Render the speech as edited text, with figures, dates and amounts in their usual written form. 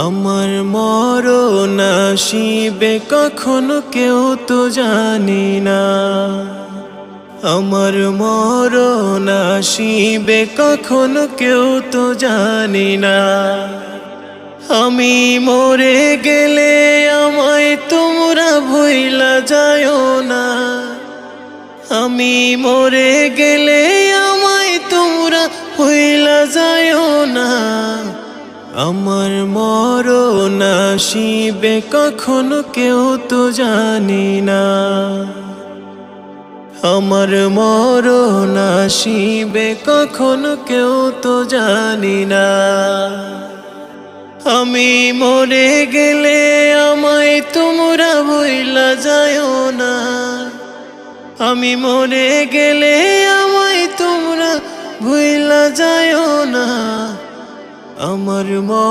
আমার মরণ আসিবে কখনো কেউ তো জানি না, আমার মরণ আসিবে কখনো কেউ তো জানি না। আমি মরে গেলে আমায় তোমরা ভুইলা যায়ও না, আমি মরে গেলে আমায় তোমরা ভুইলা যায়ও না। আমার মরণ আসিবে কখনো কেউ তো জানি না, আমার মরণ আসিবে কখনো কেউ তো জানি না। আমি মরে গেলে আমায় তোমরা ভুইলা যায়ও না, আমি মরে গেলে আমায় তোমরা ভুইলা যায়ও না। আমার